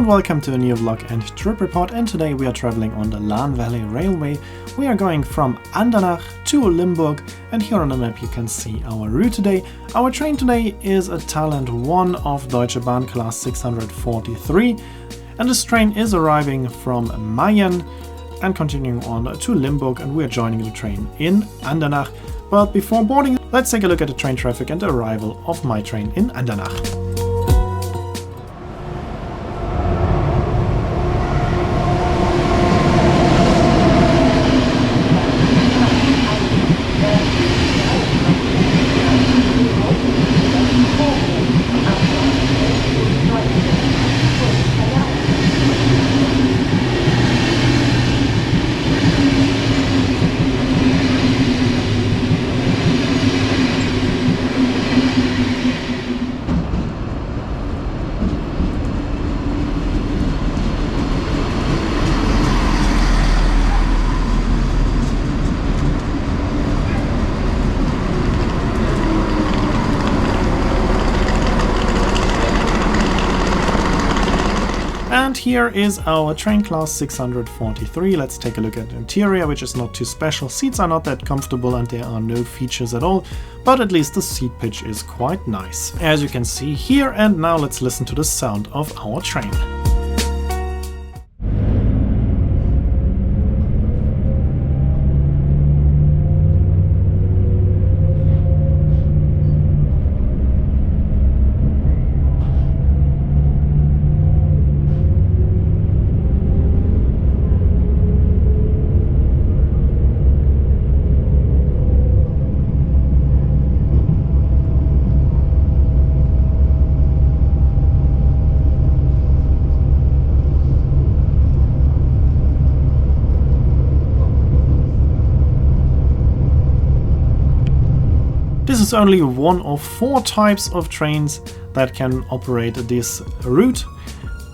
welcome to a new vlog and trip report, and today we are traveling on the Lahn Valley Railway. We are going from Andernach to Limburg, and here on the map you can see our route today. Our train today is a Talent 1 of Deutsche Bahn class 643, and this train is arriving from Mayen and continuing on to Limburg, and we are joining the train in Andernach. But before boarding, let's take a look at the train traffic and the arrival of my train in Andernach. And here is our train class 643. Let's take a look at the interior, which is not too special. Seats are not that comfortable and there are no features at all, but at least the seat pitch is quite nice, as you can see here. And now let's listen to the sound of our train. This is only one of 4 types of trains that can operate this route.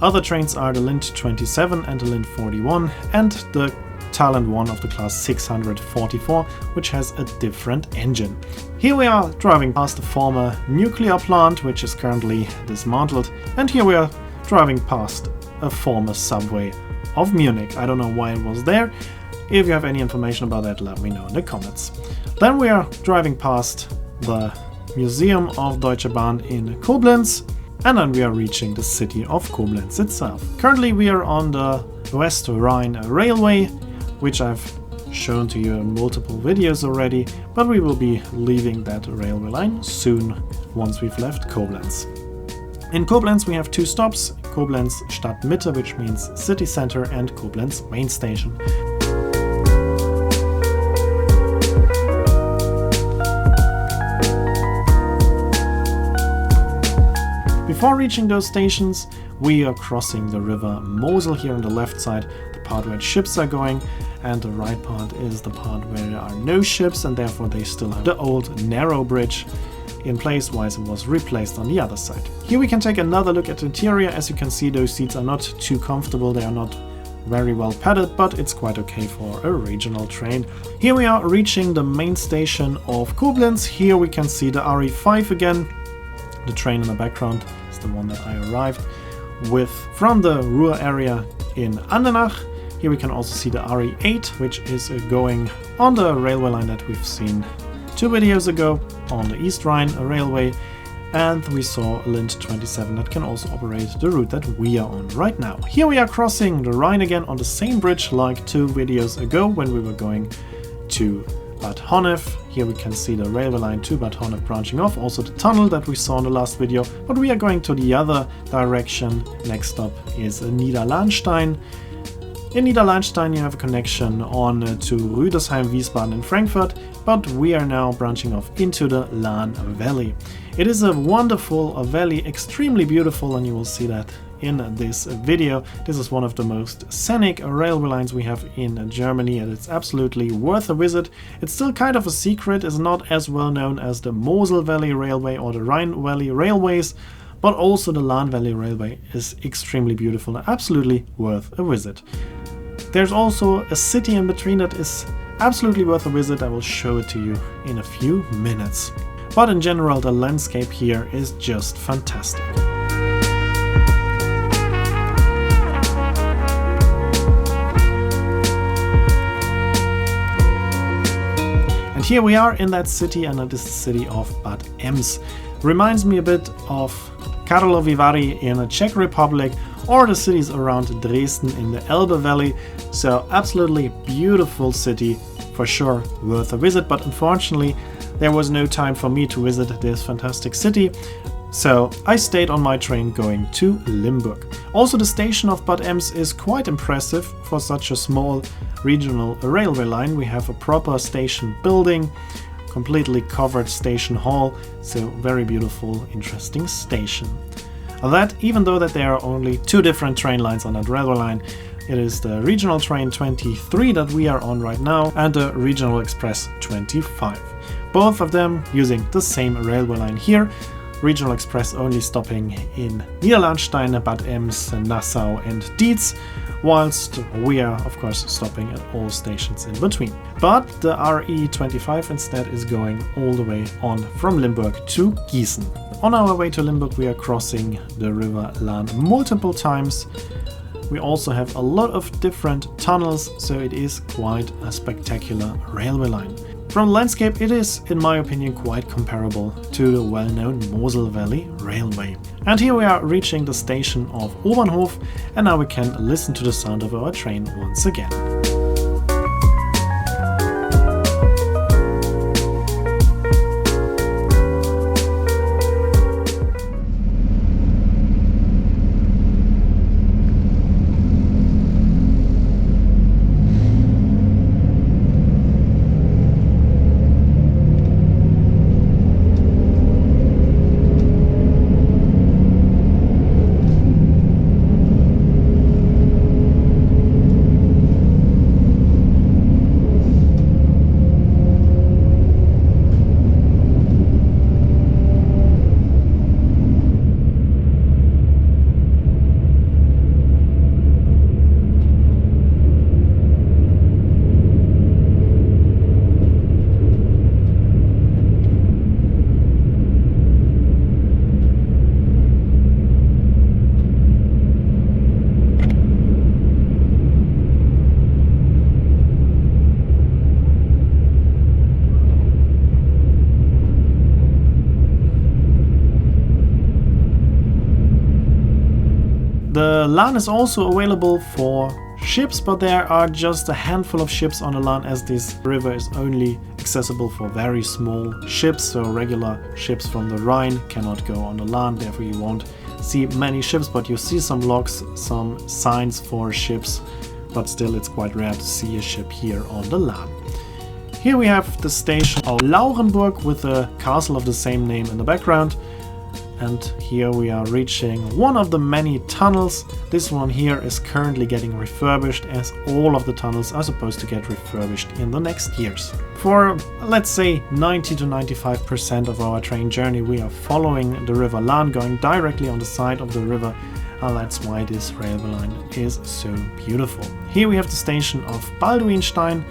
Other trains are the Lind 27 and the Lind 41 and the Talent 1 of the class 644, which has a different engine. Here we are driving past the former nuclear plant, which is currently dismantled, and here we are driving past a former subway of Munich. I don't know why it was there. If you have any information about that, let me know in the comments. Then we are driving past the Museum of Deutsche Bahn in Koblenz, and then we are reaching the city of Koblenz itself. Currently we are on the West Rhine Railway, which I've shown to you in multiple videos already, but we will be leaving that railway line soon once we've left Koblenz. In Koblenz we have 2 stops: Koblenz Stadtmitte, which means city center, and Koblenz main station. Before reaching those stations, we are crossing the river Mosel here on the left side, the part where ships are going, and the right part is the part where there are no ships, and therefore they still have the old narrow bridge in place, while it was replaced on the other side. Here we can take another look at the interior. As you can see, those seats are not too comfortable, they are not very well padded, but it's quite okay for a regional train. Here we are reaching the main station of Koblenz. Here we can see the RE5 again. The train in the background is the one that I arrived with from the Ruhr area in Andernach. Here we can also see the RE8, which is going on the railway line that we've seen 2 videos ago on the East Rhine Railway. And we saw Lind 27 that can also operate the route that we are on right now. Here we are crossing the Rhine again on the same bridge like 2 videos ago when we were going to Bad Honnef. Here we can see the railway line to Bad Honnef branching off, also the tunnel that we saw in the last video, but we are going to the other direction. Next stop is Niederlahnstein. In Niederlahnstein you have a connection on to Rüdesheim, Wiesbaden and Frankfurt, but we are now branching off into the Lahn Valley. It is a wonderful valley, extremely beautiful, and you will see that in this video. This is one of the most scenic railway lines we have in Germany, and it's absolutely worth a visit. It's still kind of a secret, it's not as well known as the Mosel Valley Railway or the Rhine Valley Railways, but also the Lahn Valley Railway is extremely beautiful and absolutely worth a visit. There's also a city in between that is absolutely worth a visit. I will show it to you in a few minutes. But in general, the landscape here is just fantastic. here we are in that city, and it is the city of Bad Ems. Reminds me a bit of Karlovy Vary in the Czech Republic, or the cities around Dresden in the Elbe Valley. So absolutely beautiful city, for sure worth a visit, but unfortunately there was no time for me to visit this fantastic city. So I stayed on my train going to Limburg. Also, the station of Bad Ems is quite impressive for such a small regional railway line. We have a proper station building, completely covered station hall, so very beautiful, interesting station. That, even though that there are only two different train lines on that railway line, it is the Regional Train 23 that we are on right now and the Regional Express 25. Both of them using the same railway line here. Regional Express only stopping in Niederlandstein, Bad Ems, Nassau and Dietz, whilst we are of course stopping at all stations in between. But the RE25 instead is going all the way on from Limburg to Gießen. On our way to Limburg we are crossing the river Lahn multiple times. We also have a lot of different tunnels, so it is quite a spectacular railway line. From landscape it is, in my opinion, quite comparable to the well-known Mosel Valley Railway. And here we are reaching the station of Obernhof, and now we can listen to the sound of our train once again. The Lahn is also available for ships, but there are just a handful of ships on the Lahn, as this river is only accessible for very small ships, so regular ships from the Rhine cannot go on the Lahn, therefore you won't see many ships, but you see some locks, some signs for ships, but still it's quite rare to see a ship here on the Lahn. Here we have the station of Laurenburg with the castle of the same name in the background. And here we are reaching one of the many tunnels. This one here is currently getting refurbished, as all of the tunnels are supposed to get refurbished in the next years. For, let's say, 90 to 95% of our train journey we are following the river Lahn, going directly on the side of the river, and that's why this railway line is so beautiful. Here we have the station of Balduinstein,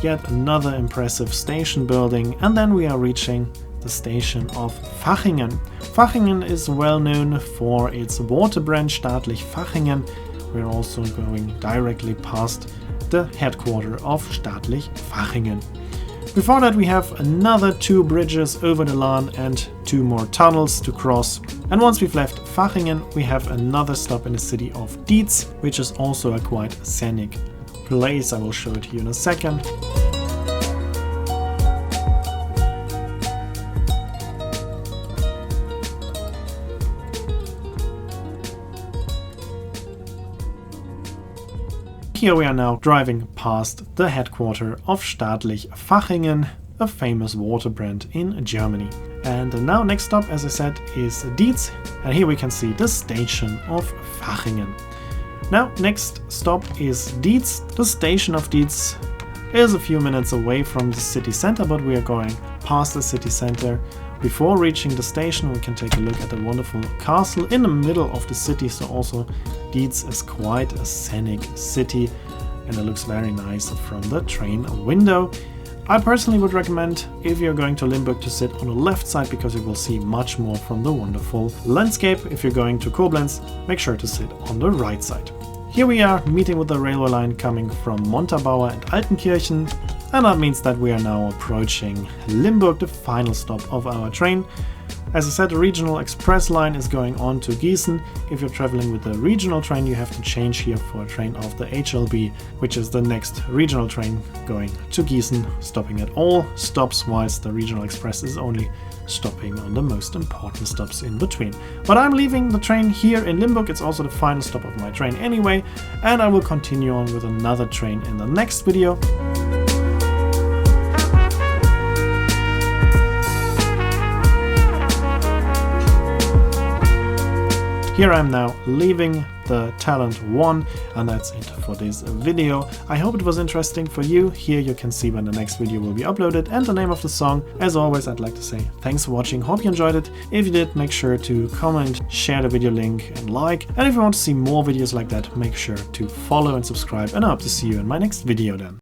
yet another impressive station building, and then we are reaching the station of Fachingen. Fachingen is well known for its water branch Staatlich Fachingen. We're also going directly past the headquarters of Staatlich Fachingen. Before that we have another two bridges over the Lahn and two more tunnels to cross. And once we've left Fachingen we have another stop in the city of Dietz, which is also a quite scenic place. I will show it to you in a second. Here we are now driving past the headquarters of Staatlich Fachingen, a famous water brand in Germany. And now next stop, as I said, is Dietz, and here we can see the station of Fachingen. Now next stop is Dietz. The station of Dietz is a few minutes away from the city center, but we are going past the city center. Before reaching the station we can take a look at the wonderful castle in the middle of the city, so also Dietz is quite a scenic city and it looks very nice from the train window. I personally would recommend, if you're going to Limburg, to sit on the left side because you will see much more from the wonderful landscape. If you're going to Koblenz, make sure to sit on the right side. Here we are meeting with the railway line coming from Montabaur and Altenkirchen, and that means that we are now approaching Limburg, the final stop of our train. As I said, the regional express line is going on to Gießen. If you're traveling with the regional train, you have to change here for a train of the HLB, which is the next regional train going to Gießen, stopping at all stops, whilst the regional express is only stopping on the most important stops in between. But I'm leaving the train here in Limburg. It's also the final stop of my train anyway, and I will continue on with another train in the next video. Here I am now leaving the Talent 1, and that's it for this video. I hope it was interesting for you. Here you can see when the next video will be uploaded and the name of the song. As always, I'd like to say thanks for watching, hope you enjoyed it. If you did, make sure to comment, share the video link and like. And if you want to see more videos like that, make sure to follow and subscribe, and I hope to see you in my next video then.